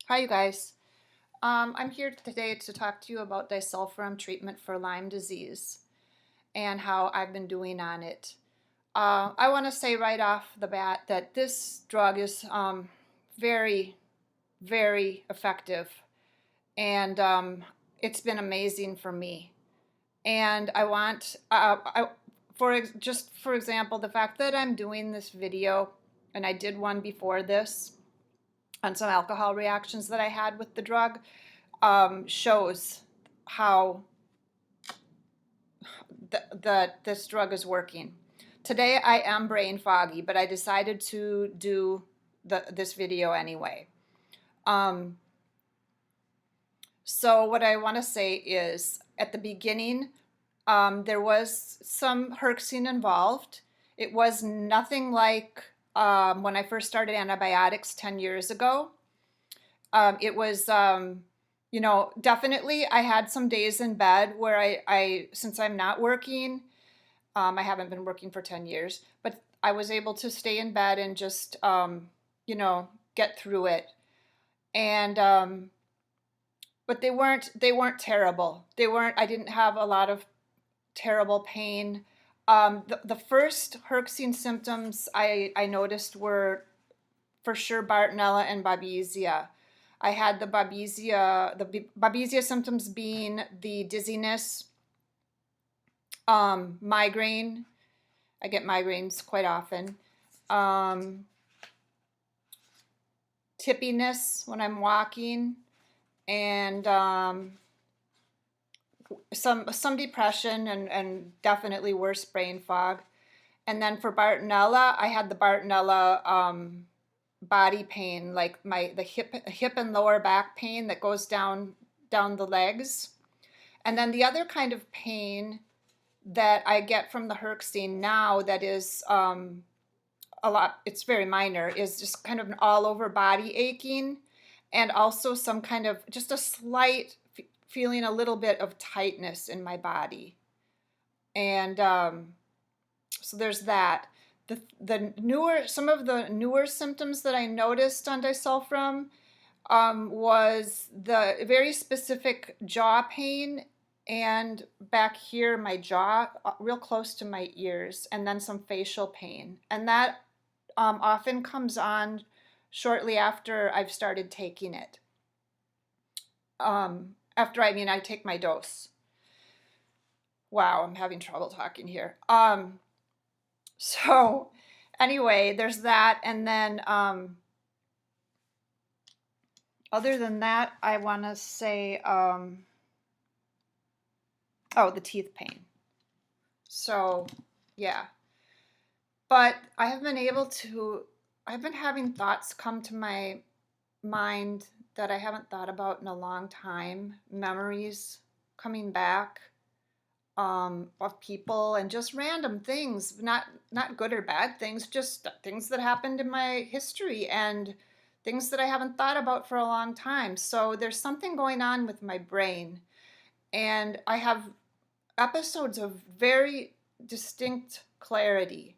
Hi, you guys. I'm here today to talk to you about disulfiram treatment for Lyme disease and how I've been doing on it. I want to say right off the bat that this drug is very, very effective, and it's been amazing for me. And I want, just for example, the fact that I'm doing this video, and I did one before this on some alcohol reactions that I had with the drug, shows how this drug is working. Today I am brain foggy, but I decided to do this video anyway. So what I want to say is, at the beginning, there was some herxing involved. It was nothing like when I first started antibiotics 10 years ago. It was, definitely I had some days in bed where since I'm not working, I haven't been working for 10 years, but I was able to stay in bed and just, get through it. And, but they weren't terrible. I didn't have a lot of terrible pain. The first herxing symptoms I noticed were for sure Bartonella and Babesia. I had the Babesia symptoms being the dizziness, migraine. I get migraines quite often. Tippiness when I'm walking, and some depression, and definitely worse brain fog. And then for Bartonella, I had the Bartonella body pain, like the hip and lower back pain that goes down the legs. And then the other kind of pain that I get from the herxing now that is a lot, it's very minor, is just kind of an all over body aching, and also some kind of just a slight feeling a little bit of tightness in my body. And so there's that. Some of the newer symptoms that I noticed on disulfiram was the very specific jaw pain, and back here, my jaw, real close to my ears, and then some facial pain. And that often comes on shortly after I've started taking it. I take my dose. Wow, I'm having trouble talking here. So anyway, there's that. And then other than that, I want to say, the teeth pain. So yeah, but I've been having thoughts come to my mind that I haven't thought about in a long time, memories coming back, of people, and just random things, not good or bad things, just things that happened in my history and things that I haven't thought about for a long time. So there's something going on with my brain, and I have episodes of very distinct clarity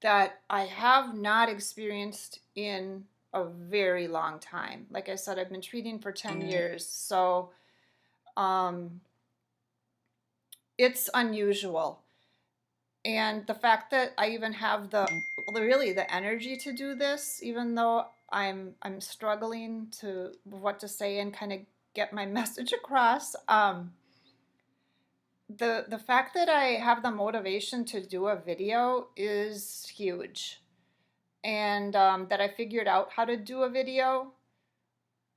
that I have not experienced in a very long time. Like I said, I've been treating for 10 years, so it's unusual. And the fact that I even have the energy to do this, even though I'm struggling to what to say and kind of get my message across. The fact that I have the motivation to do a video is huge, and that I figured out how to do a video,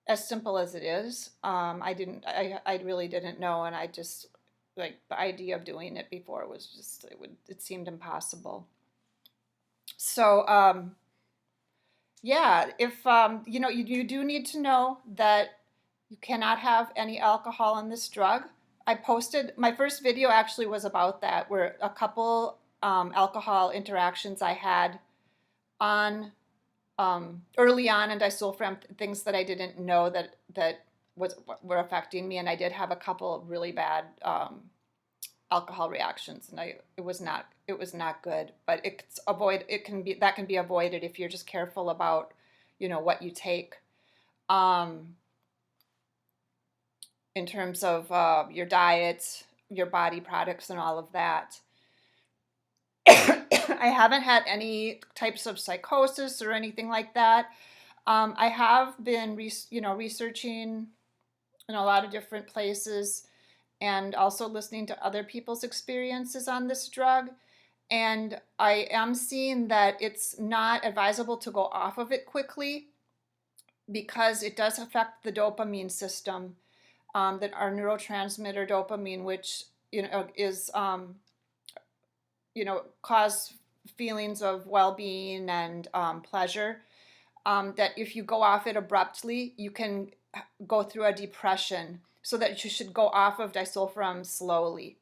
as simple as it is. I really didn't know, and I just, like, the idea of doing it before was just, it seemed impossible. So yeah, if you do need to know that you cannot have any alcohol in this drug. I posted, my first video actually was about that, where a couple alcohol interactions I had on early on in disulfiram, things that I didn't know that were affecting me, and I did have a couple of really bad alcohol reactions, and it was not good. But that can be avoided if you're just careful about what you take. um, in terms of your diet, your body products, and all of that. I haven't had any types of psychosis or anything like that. I have been, researching in a lot of different places and also listening to other people's experiences on this drug. And I am seeing that it's not advisable to go off of it quickly because it does affect the dopamine system, that our neurotransmitter dopamine, which is cause feelings of well-being and pleasure. That if you go off it abruptly, you can go through a depression. So that you should go off of disulfiram slowly.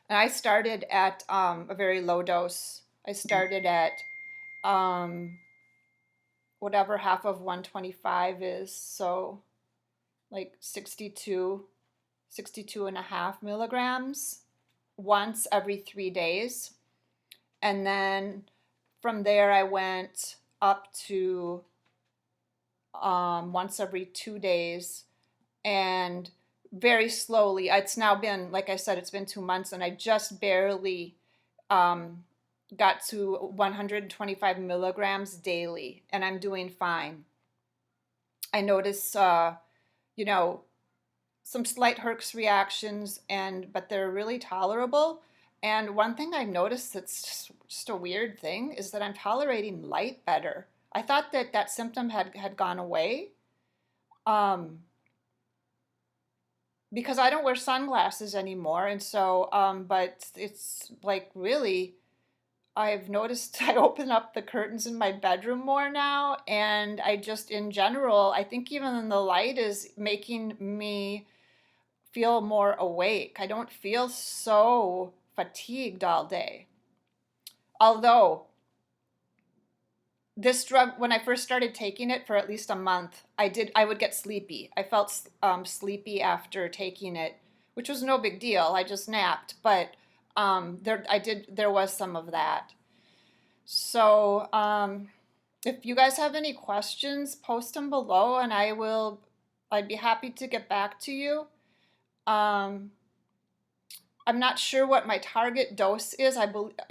And I started at a very low dose. I started at whatever half of 125 is, so like 62 and a half milligrams once every 3 days. And then from there I went up to once every 2 days, and very slowly. It's now been, like I said, it's been 2 months, and I just barely got to 125 milligrams daily, and I'm doing fine. I notice, some slight herx reactions, but they're really tolerable. And one thing I've noticed that's just a weird thing is that I'm tolerating light better. I thought that symptom had gone away. Because I don't wear sunglasses anymore, and so but it's like really, I've noticed I open up the curtains in my bedroom more now, and I just in general, I think even the light is making me feel more awake. I don't feel so fatigued all day. Although this drug, when I first started taking it for at least a month, I would get sleepy. I felt sleepy after taking it, which was no big deal. I just napped, but there was some of that. So if you guys have any questions, post them below, and I'd be happy to get back to you. I'm not sure what my target dose is. I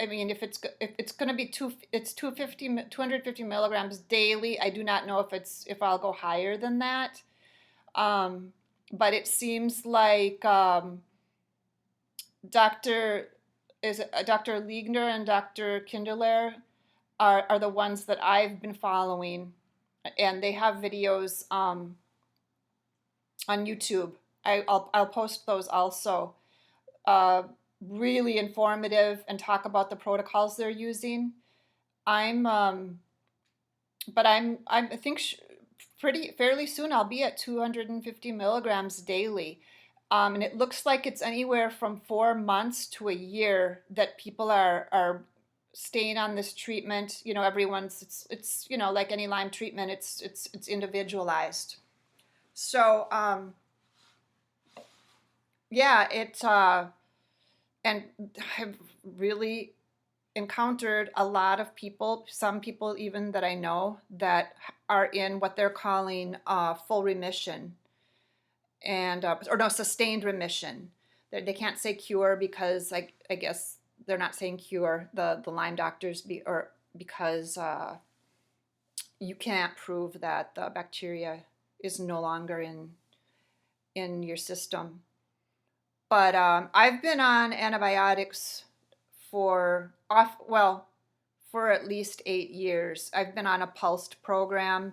mean, if it's going to be 250 milligrams daily. I do not know if I'll go higher than that. But it seems like Dr. Liegner and Dr. Kinderler are the ones that I've been following, and they have videos on YouTube. I'll post those also. Really informative and talk about the protocols they're using. I think fairly soon I'll be at 250 milligrams daily. And it looks like it's anywhere from 4 months to a year that people are staying on this treatment. Everyone's, it's like any Lyme treatment, it's individualized. So yeah, and I've really encountered a lot of people, some people even that I know, that are in what they're calling full remission, and or no, sustained remission. They can't say cure because I guess they're not saying cure, the Lyme doctors, because you can't prove that the bacteria is no longer in your system. But I've been on antibiotics for at least 8 years. I've been on a pulsed program,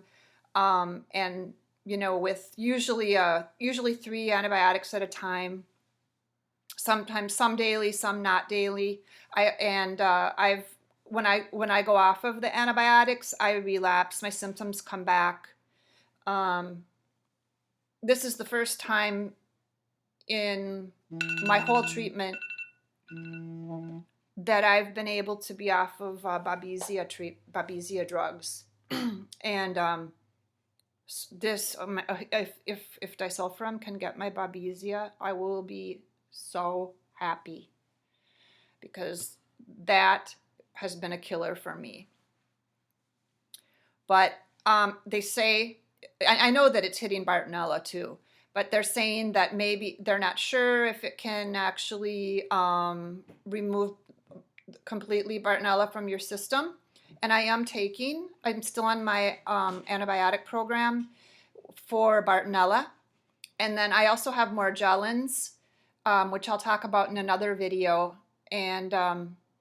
and with usually 3 antibiotics at a time. Sometimes some daily, some not daily. When I go off of the antibiotics, I relapse. My symptoms come back. This is the first time in my whole treatment that I've been able to be off of Babesia drugs. And if disulfiram can get my Babesia, I will be so happy, because that has been a killer for me. But they say I know that it's hitting Bartonella too, but they're saying that maybe they're not sure if it can actually remove completely Bartonella from your system. And I'm still on my antibiotic program for Bartonella. And then I also have Morgellons, which I'll talk about in another video. And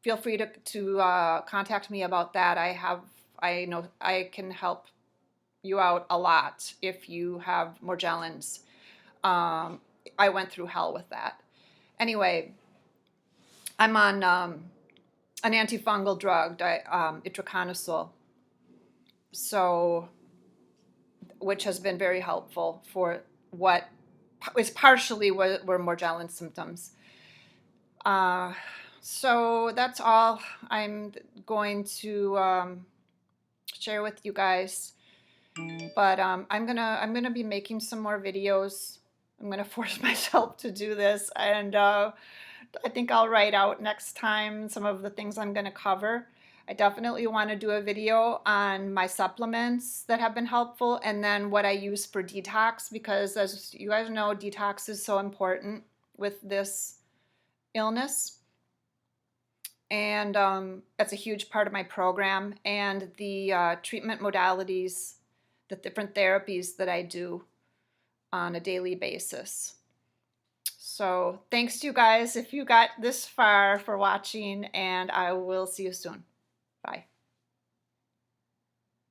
feel free to contact me about that. I know I can help you out a lot if you have Morgellons. I went through hell with that. Anyway, I'm on an antifungal drug, itraconazole, so which has been very helpful for what is partially were Morgellons symptoms. So that's all I'm going to share with you guys. But I'm gonna be making some more videos. I'm gonna force myself to do this, and I think I'll write out next time some of the things I'm gonna cover. I definitely want to do a video on my supplements that have been helpful, and then what I use for detox, because as you guys know, detox is so important with this illness. And that's a huge part of my program, and the treatment modalities, the different therapies that I do on a daily basis. So thanks to you guys if you got this far for watching, and I will see you soon. Bye.